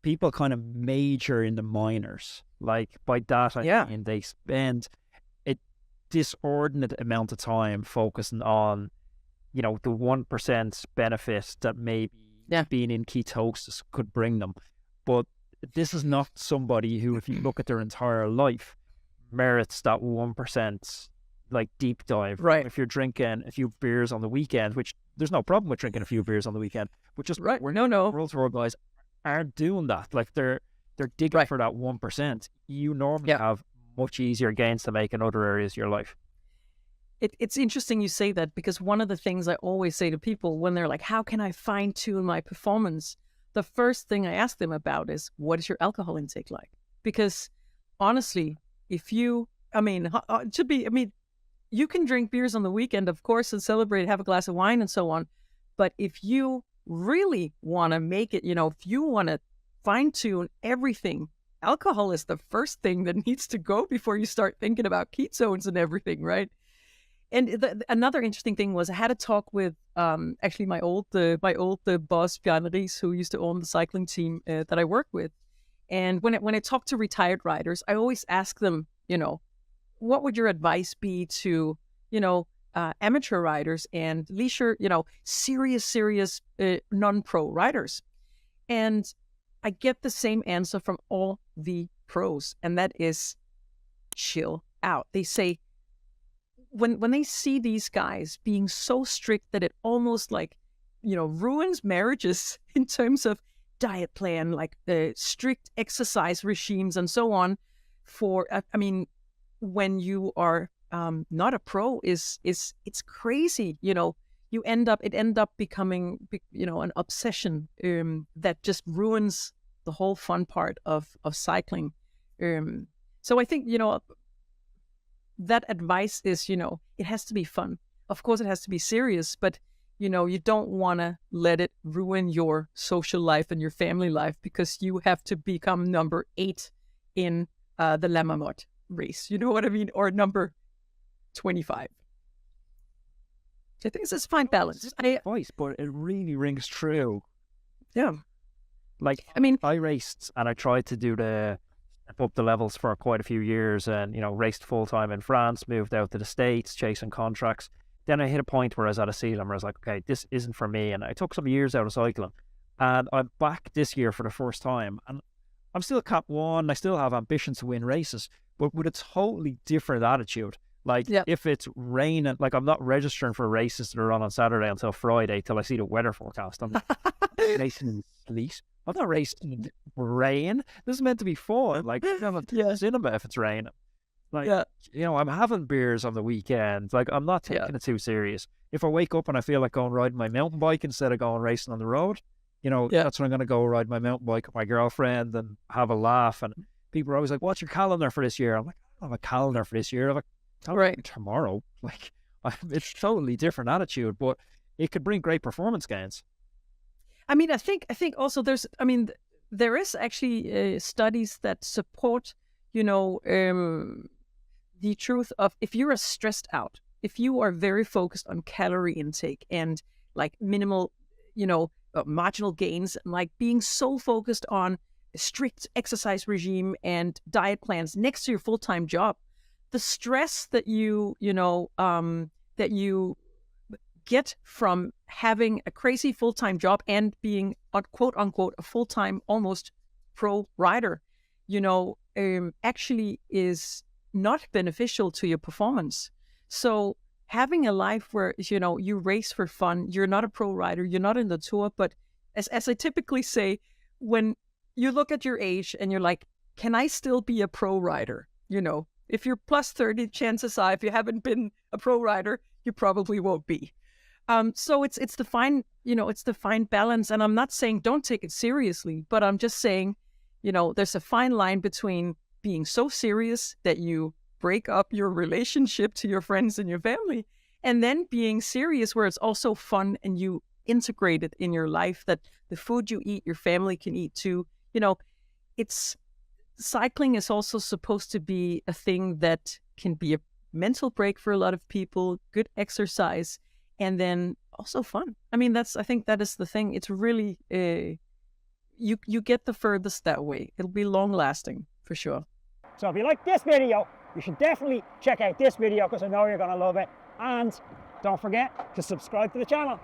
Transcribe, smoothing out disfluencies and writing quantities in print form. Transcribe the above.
people kind of major in the minors. Like by that, I mean they spend a disordinate amount of time focusing on, the 1% benefit that maybe being in ketosis could bring them. But this is not somebody who, if you look at their entire life, merits that 1% like deep dive. Right. If you're drinking a few beers on the weekend, which there's no problem with drinking a few beers on the weekend, but just World Tour guys aren't doing that. Like they're digging for that 1%. You normally have much easier gains to make in other areas of your life. It's interesting you say that, because one of the things I always say to people when they're like, how can I fine tune my performance? The first thing I ask them about is, what is your alcohol intake like? Because honestly, if you, you can drink beers on the weekend, of course, and celebrate, have a glass of wine and so on. But if you really want to make it, if you want to fine tune everything, alcohol is the first thing that needs to go before you start thinking about ketones and everything, right? And another interesting thing was I had a talk with actually my old boss, Bjarne Riis, who used to own the cycling team that I work with. And when I talk to retired riders, I always ask them, what would your advice be to, amateur riders and leisure, serious non-pro riders? And I get the same answer from all the pros, and that is chill out. They say, when they see these guys being so strict that it almost ruins marriages in terms of diet plan, like strict exercise regimes and so on, when you are not a pro, it's crazy. It end up becoming an obsession that just ruins the whole fun part of cycling. So I think that advice is, it has to be fun. Of course, it has to be serious, but, you don't want to let it ruin your social life and your family life because you have to become number 8 in the La Marmotte race. You know what I mean? Or number 25. I think it's a fine balance. Advice, but it really rings true. Yeah. Like, I raced and I tried to do step up the levels for quite a few years and, raced full-time in France, moved out to the States, chasing contracts. Then I hit a point where I was at a ceiling where I was like, okay, this isn't for me. And I took some years out of cycling. And I'm back this year for the first time. And I'm still Cat 1. I still have ambitions to win races, but with a totally different attitude. Like, if it's raining, like I'm not registering for races that are on Saturday until Friday till I see the weather forecast. I'm racing in sleet. I'm not racing in rain. This is meant to be fun. Like, I'm not cinema if it's raining. Like, I'm having beers on the weekend. Like, I'm not taking it too serious. If I wake up and I feel like going riding my mountain bike instead of going racing on the road, that's when I'm going to go ride my mountain bike with my girlfriend and have a laugh. And people are always like, what's your calendar for this year? I'm like, I don't have a calendar for this year. I'm like, tomorrow. Like, it's a totally different attitude, but it could bring great performance gains. I think also there is actually studies that support, the truth of, if you are stressed out, if you are very focused on calorie intake and like minimal, marginal gains, like being so focused on a strict exercise regime and diet plans next to your full-time job, the stress that you get from having a crazy full-time job and being quote unquote a full-time almost pro rider, actually is not beneficial to your performance. So having a life where, you race for fun, you're not a pro rider, you're not in the tour, but as I typically say, when you look at your age and you're like, can I still be a pro rider? If you're plus 30, chances are, if you haven't been a pro rider, you probably won't be. So it's the fine, it's the fine balance. And I'm not saying don't take it seriously, but I'm just saying, there's a fine line between being so serious that you break up your relationship to your friends and your family, and then being serious where it's also fun and you integrate it in your life, that the food you eat, your family can eat too. Cycling is also supposed to be a thing that can be a mental break for a lot of people, good exercise, and then also fun. I think that is the thing. It's really you get the furthest that way. It'll be long lasting for sure. So if you like this video, you should definitely check out this video because I know you're going to love it. And don't forget to subscribe to the channel.